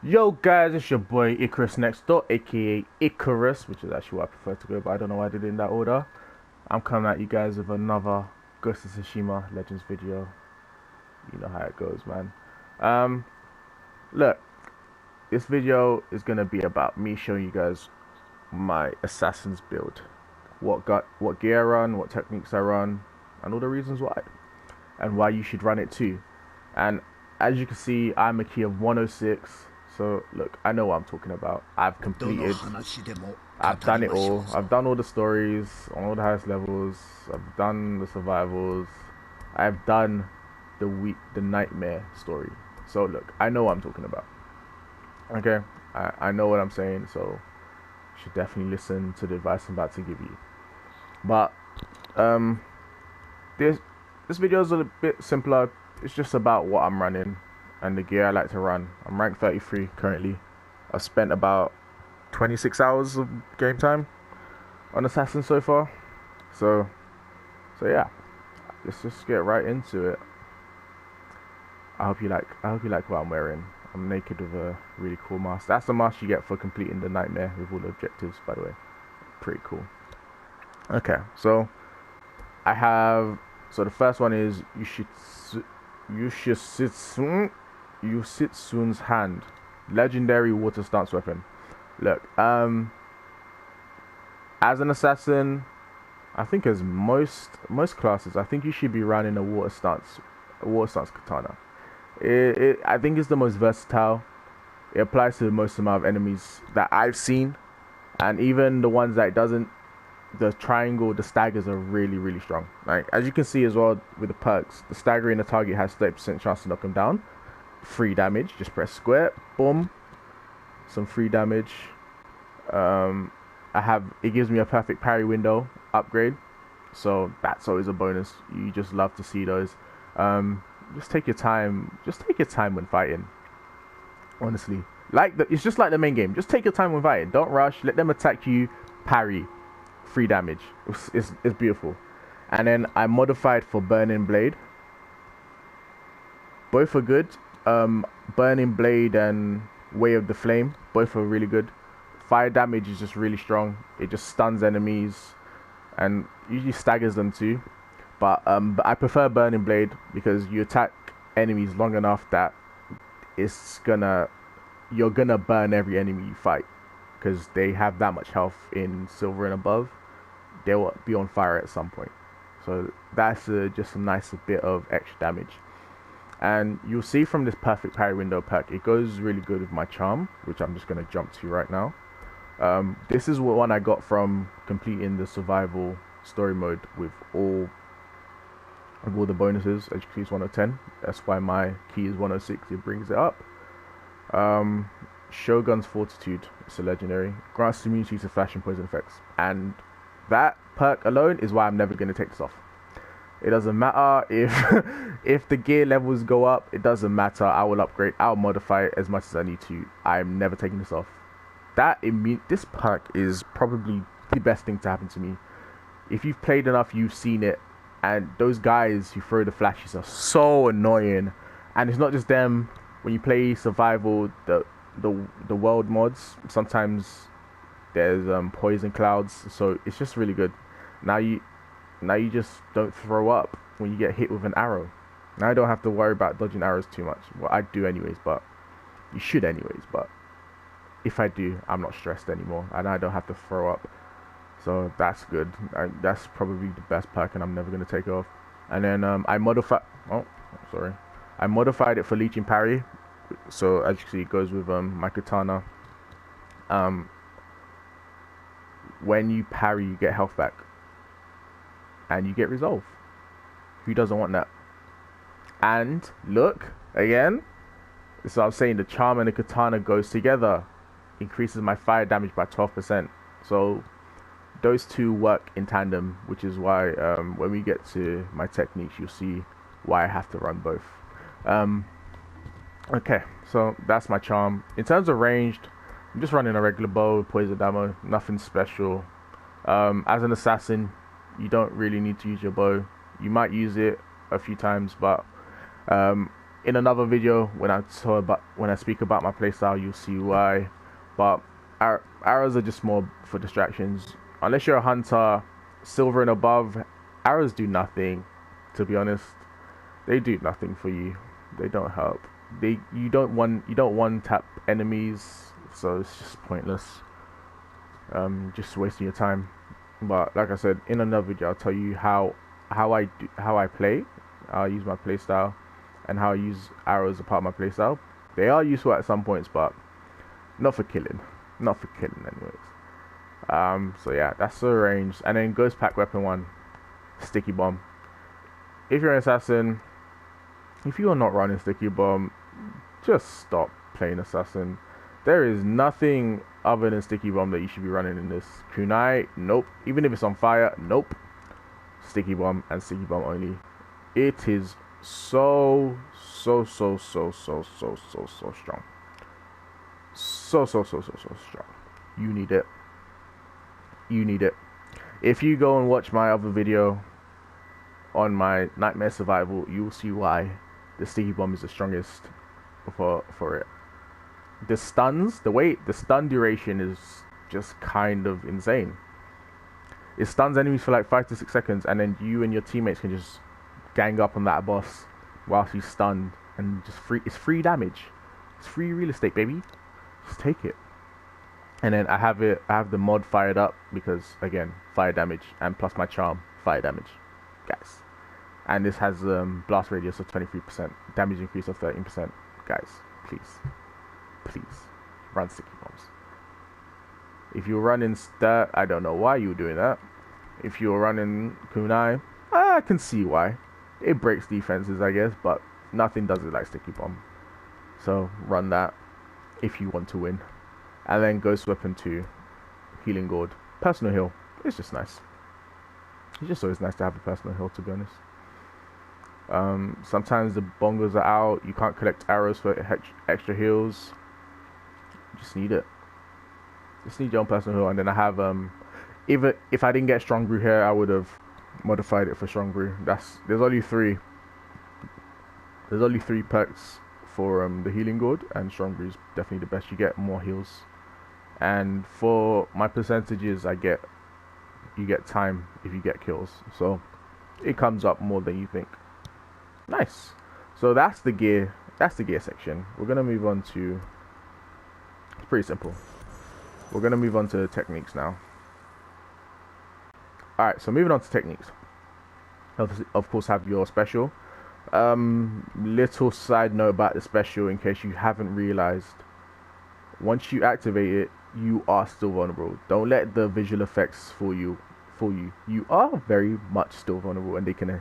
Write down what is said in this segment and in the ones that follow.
Yo guys, it's your boy Icarus next door, aka Icarus, which is actually what I prefer to go, but I don't know why I did it in that order. I'm coming at you guys with another Ghost of Tsushima Legends video. You know how it goes, man. Um, Look, this video is gonna be about me showing you guys my assassin's build, what gear I run, what techniques I run, and all the reasons why, and why you should run it too. And as you can see, I'm a key of 106. So look, I know what I'm talking about. I've done it all. I've done all the stories on all the highest levels. I've done the survivals. I've done the nightmare story. So look, I know what I'm talking about. Okay, I know what I'm saying. So you should definitely listen to the advice I'm about to give you. But um, this this video is a bit simpler. It's just about what I'm running and the gear I like to run. I'm ranked 33 currently. I've spent about 26 hours of game time on Assassin so far. So yeah, let's just get right into it. I hope you like what I'm wearing. I'm naked with a really cool mask. That's the mask you get for completing the nightmare with all the objectives, by the way. Pretty cool. Okay, so I have the first one is Yushitsun's hand, legendary water stance weapon. Look, as an assassin, I think as most classes, I think you should be running a water stance katana. I think it's the most versatile. It applies to the most amount of enemies that I've seen, and even the ones that it doesn't. The triangle, the staggers are really strong. Like as you can see as well with the perks, the staggering the target has 30% chance to knock them down. Free damage, just press square, boom, some free damage. It gives me a perfect parry window upgrade, so that's always a bonus. You just love to see those. Just take your time. Just take your time when fighting. Honestly, it's just like the main game. Just take your time when fighting. Don't rush. Let them attack you. Parry. Free damage. It's beautiful. And then I modified for Burning Blade. Both are good. Burning Blade and Way of the Flame, both are really good. Fire damage is just really strong. It just stuns enemies and usually staggers them too. But I prefer Burning Blade because you attack enemies long enough that you're gonna burn every enemy you fight because they have that much health in silver and above. They will be on fire at some point. So that's just a nice bit of extra damage. And you'll see from this perfect parry window perk, it goes really good with my charm, which I'm just going to jump to right now. This is one I got from completing the survival story mode with all the bonuses. As you can see, it's 110. That's why my key is 106. It brings it up. Shogun's Fortitude. It's a legendary. Grants immunity to flash and poison effects. And that perk alone is why I'm never going to take this off. It doesn't matter if if the gear levels go up. It doesn't matter. I will upgrade. I'll modify it as much as I need to. I'm never taking this off. This perk is probably the best thing to happen to me. If you've played enough, you've seen it. And those guys who throw the flashes are so annoying. And it's not just them. When you play survival, the world mods, sometimes there's poison clouds, so it's just really good. Now you just don't throw up when you get hit with an arrow. Now I don't have to worry about dodging arrows too much. Well, I do anyways, but you should anyways. But if I do, I'm not stressed anymore, and I don't have to throw up. So that's good. That's probably the best perk, and I'm never gonna take it off. And then I modified. Oh, sorry. I modified it for leeching parry. So as you can see, it goes with my katana. When you parry, you get health back, and you get resolve. Who doesn't want that? And look again. So I'm saying the charm and the katana goes together, increases my fire damage by 12%. So those two work in tandem, which is why when we get to my techniques, you'll see why I have to run both. Okay, so that's my charm. In terms of ranged, I'm just running a regular bow, poison ammo, nothing special. As an assassin, you don't really need to use your bow. You might use it a few times, but in another video when I speak about my playstyle, you'll see why. But arrows are just more for distractions. Unless you're a hunter, silver and above, arrows do nothing. To be honest, they do nothing for you. They don't help. You don't one tap enemies, so it's just pointless. Just wasting your time. But like I said, in another video, I'll tell you how I play. I'll use my playstyle and how I use arrows as a part of my playstyle. They are useful at some points, but not for killing. Not for killing, anyways. So yeah, that's the range. And then Ghost Pack Weapon 1, Sticky Bomb. If you're an assassin, if you are not running Sticky Bomb, just stop playing assassin. There is nothing other than Sticky Bomb that you should be running in this. Kunai, nope. Even if it's on fire, nope. Sticky Bomb and Sticky Bomb only. It is so strong. So strong. You need it. You need it. If you go and watch my other video on my Nightmare Survival, you will see why the Sticky Bomb is the strongest for it. The stuns, the stun duration is just kind of insane. It stuns enemies for like 5 to 6 seconds, and then you and your teammates can just gang up on that boss whilst he's stunned, and just it's free damage. It's free real estate, baby. Just take it. And then I have the mod fired up because, again, fire damage, and plus my charm, fire damage, guys. And this has blast radius of 23%, damage increase of 13%. Guys, please run Sticky Bombs. If you're running that, I don't know why you're doing that. If you're running Kunai, I can see why. It breaks defenses, I guess, but nothing does it like Sticky Bomb. So run that if you want to win. And then Ghost Weapon 2, Healing Gourd, personal heal. It's just nice. It's just always nice to have a personal heal, to be honest. Sometimes the bongos are out. You can't collect arrows for extra heals. You just need it. Just need your own personal heal. And then I have even if I didn't get Strong Brew here, I would have modified it for Strong Brew. There's only three perks for the Healing Gourd, and Strong Brew is definitely the best. You get more heals, and for my percentages, you get time if you get kills, so it comes up more than you think. Nice. So that's the gear section. We're gonna move on to, it's pretty simple. We're gonna move on to techniques now. Alright, so moving on to techniques. Of course, have your special. Little side note about the special, in case you haven't realized, once you activate it, you are still vulnerable. Don't let the visual effects fool you. You are very much still vulnerable, and they can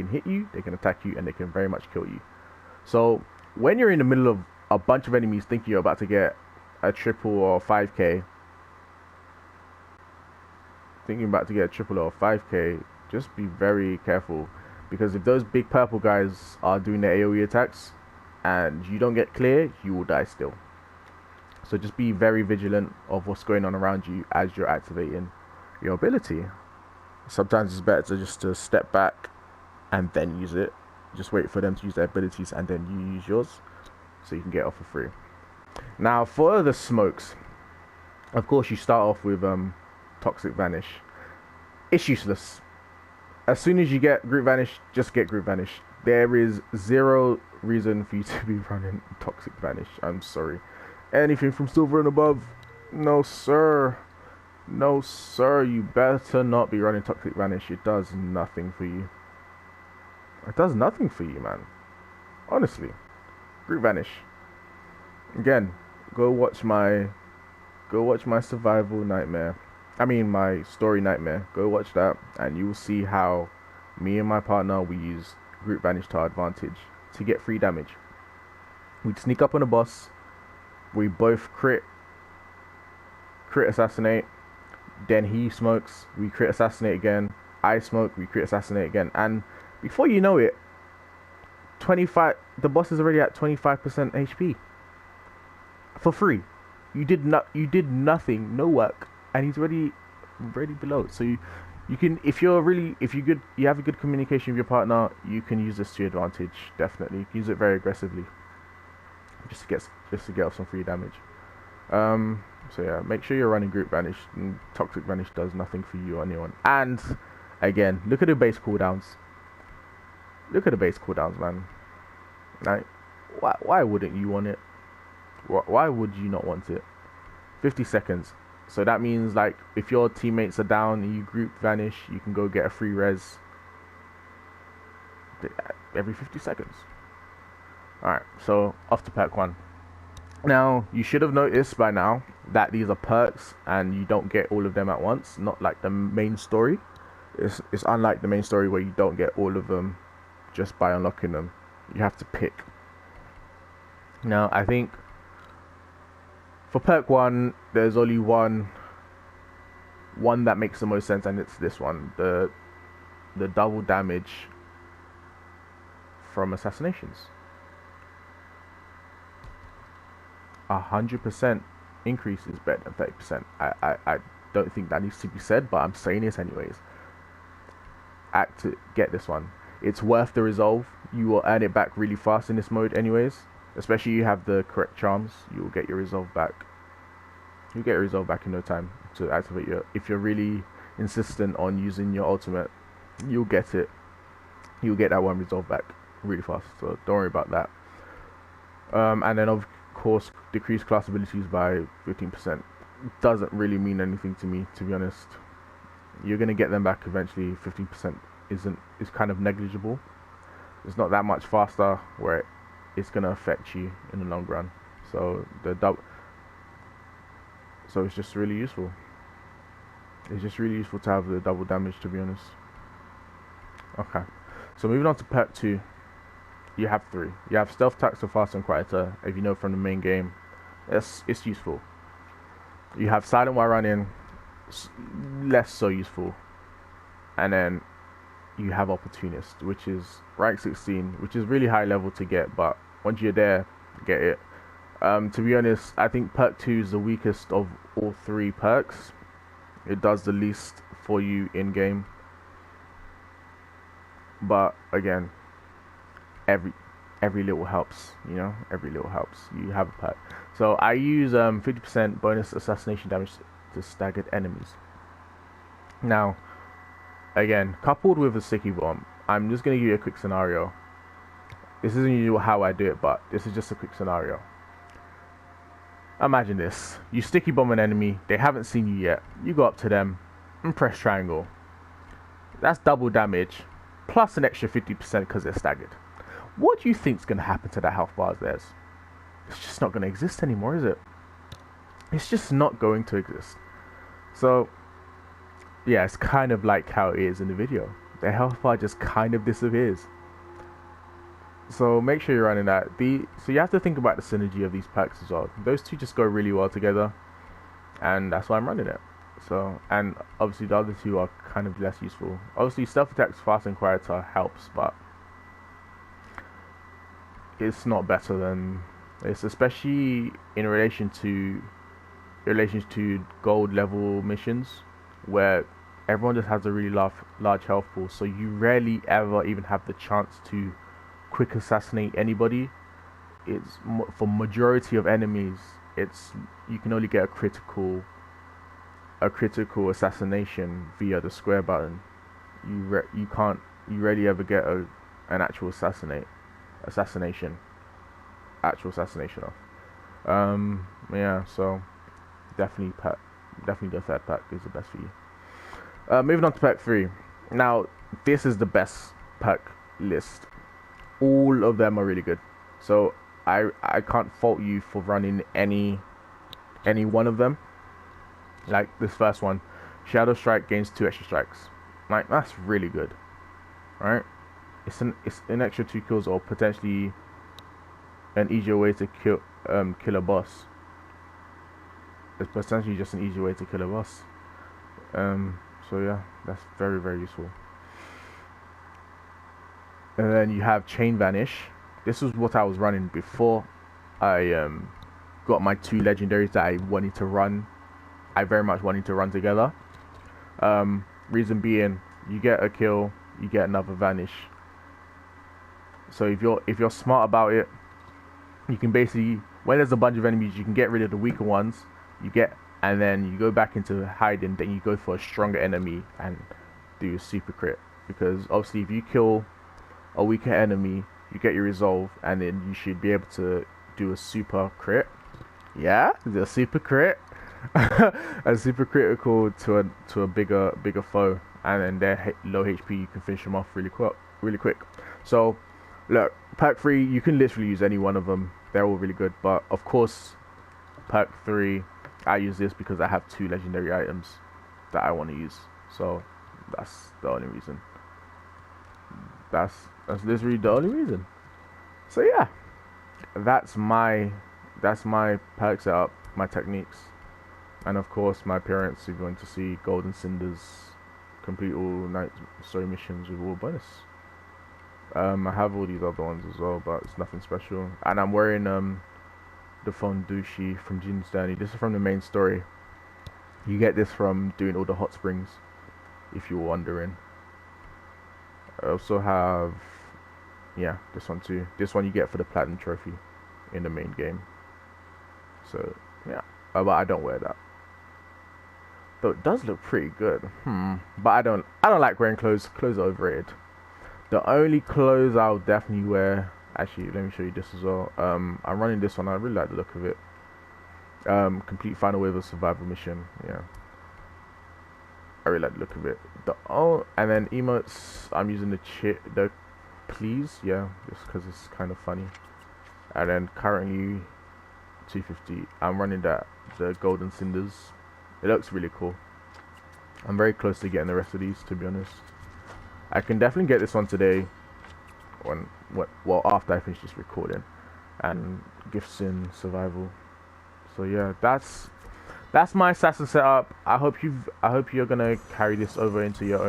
hit you, they can attack you, and they can very much kill you. So when you're in the middle of a bunch of enemies thinking you're about to get a triple or 5k, just be very careful, because if those big purple guys are doing their AoE attacks and you don't get clear, you will die still. So just be very vigilant of what's going on around you as you're activating your ability. Sometimes it's better just to step back and then use it. Just wait for them to use their abilities and then you use yours, so you can get off for free. Now for the smokes, of course you start off with Toxic Vanish. It's useless. As soon as you get Group Vanish, just get Group Vanish. There is zero reason for you to be running Toxic Vanish. I'm sorry. Anything from silver and above, no sir. No sir, you better not be running Toxic Vanish. It does nothing for you. It does nothing for you, man. Honestly. Group Vanish. Again, go watch my survival nightmare. I mean my story nightmare. Go watch that and you will see how me and my partner, we use Group Vanish to our advantage to get free damage. We'd sneak up on a boss. We both crit assassinate. Then he smokes, we crit assassinate again. I smoke, we crit assassinate again. And before you know it, the boss is already at 25% HP. For free. You did nothing, no work, and he's already below. So You can, if you have a good communication with your partner, you can use this to your advantage. Definitely, you can use it very aggressively, just to get off some free damage. So yeah, make sure you're running group vanish. Toxic vanish does nothing for you or anyone. And again, look at the base cooldowns. Look at the base cooldowns, man. Like, why wouldn't you want it? Why would you not want it? 50 seconds. So that means, like, if your teammates are down and you group vanish, you can go get a free res every 50 seconds. Alright, so off to perk 1. Now, you should have noticed by now that these are perks and you don't get all of them at once. Not like the main story. It's unlike the main story where you don't get all of them just by unlocking them. You have to pick. Now, I think for perk 1, there's only one that makes the most sense, and it's this one. The double damage from assassinations. 100% increase is better than 30%. I don't think that needs to be said, but I'm saying this anyways. Get this one. It's worth the resolve. You will earn it back really fast in this mode anyways. Especially if you have the correct charms, you will get your resolve back. You get your resolve back in no time to activate your. If you're really insistent on using your ultimate, you'll get it. You'll get that one resolve back really fast. So don't worry about that. And then of course, decrease class abilities by 15%. Doesn't really mean anything to me, to be honest. You're gonna get them back eventually. 15% is kind of negligible. It's not that much faster where it's gonna affect you in the long run. So so it's just really useful. It's just really useful to have the double damage, to be honest. Okay, so moving on to perk 2. You have 3. You have stealth attacks so fast and quieter. If you know from the main game, it's useful. You have silent while running, less so useful. And then you have opportunist, which is rank 16, which is really high level to get, but once you're there, get it. To be honest, I think perk 2 is the weakest of all 3 perks. It does the least for you in game, but again, every little helps, you know. Every little helps. You have a perk. So I use 50% bonus assassination damage to staggered enemies. Now, again, coupled with a sticky bomb, I'm just gonna give you a quick scenario. This isn't usually how I do it, but this is just a quick scenario. Imagine this. You sticky bomb an enemy, they haven't seen you yet. You go up to them and press triangle. That's double damage, plus an extra 50% because they're staggered. What do you think is going to happen to that health bar of theirs? It's just not going to exist anymore, is it? It's just not going to exist. So, yeah, it's kind of like how it is in the video. The health bar just kind of disappears. So make sure you're running that. So you have to think about the synergy of these packs as well. Those two just go really well together, and that's why I'm running it. So, and obviously the other two are kind of less useful. Obviously stealth attacks fast and quieter helps, but it's not better than it's, especially in relation to gold level missions where everyone just has a really large health pool, so you rarely ever even have the chance to quick assassinate anybody. It's for majority of enemies, it's you can only get a critical assassination via the square button. You rarely ever get an actual assassination off. Yeah, so definitely the third pack is the best for you. Moving on to pack 3. Now this is the best pack list. All of them are really good, so I can't fault you for running any one of them. Like this first one, Shadow Strike gains 2 extra strikes. Like that's really good, right? It's an extra 2 kills, or potentially an easier way to kill a boss. It's potentially just an easier way to kill a boss. So yeah, that's very, very useful. And then you have Chain Vanish. This was what I was running before I got my 2 legendaries that I very much wanted to run together. Reason being, you get a kill, you get another vanish. So if you're smart about it, you can basically, when there's a bunch of enemies, you can get rid of the weaker ones. And then you go back into hiding. Then you go for a stronger enemy and do a super crit. Because obviously, if you kill a weaker enemy, you get your resolve, and then you should be able to do a super crit. Yeah, the super crit, a super critical to a bigger foe, and then they're low HP. You can finish them off really quick. So, look, perk 3, you can literally use any one of them. They're all really good, but of course, perk 3, I use this because I have 2 legendary items that I want to use. So that's the only reason. That's literally the only reason. So yeah, that's my perk setup, my techniques, and of course my appearance. If you want to see Golden Cinders, complete all night story missions with all bonus. I have all these other ones as well, but it's nothing special. And I'm wearing the Fondushi from Jin's Journey. This is from the main story. You get this from doing all the hot springs, if you were wondering. I also have, yeah, this one too. This one you get for the platinum trophy in the main game. So yeah, but I don't wear that. Though it does look pretty good. But I don't like wearing clothes. Clothes are overrated. The only clothes I'll definitely wear. Actually, let me show you this as well. I'm running this one. I really like the look of it. Complete final wave of survival mission. Yeah, I really like the look of it. And then emotes. I'm using the please. Yeah, just because it's kind of funny. And then currently 250. I'm running the Golden Cinders. It looks really cool. I'm very close to getting the rest of these, to be honest. I can definitely get this one today. After I finish this recording, and gifts in survival. So yeah, that's my assassin setup. I hope you're gonna carry this over into your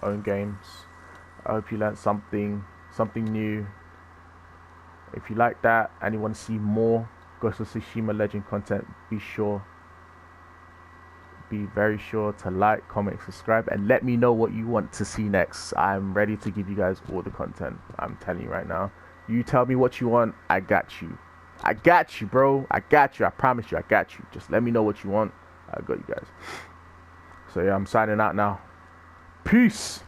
own games. I hope you learned something new. If you like that and you want to see more Ghost of Tsushima Legend content, be very sure to like, comment, subscribe, and let me know what you want to see next. I'm ready to give you guys all the content. I'm telling you right now. You tell me what you want, I got you. I got you, bro. I got you. I promise you, I got you. Just let me know what you want. I got you guys. So yeah, I'm signing out now. Peace.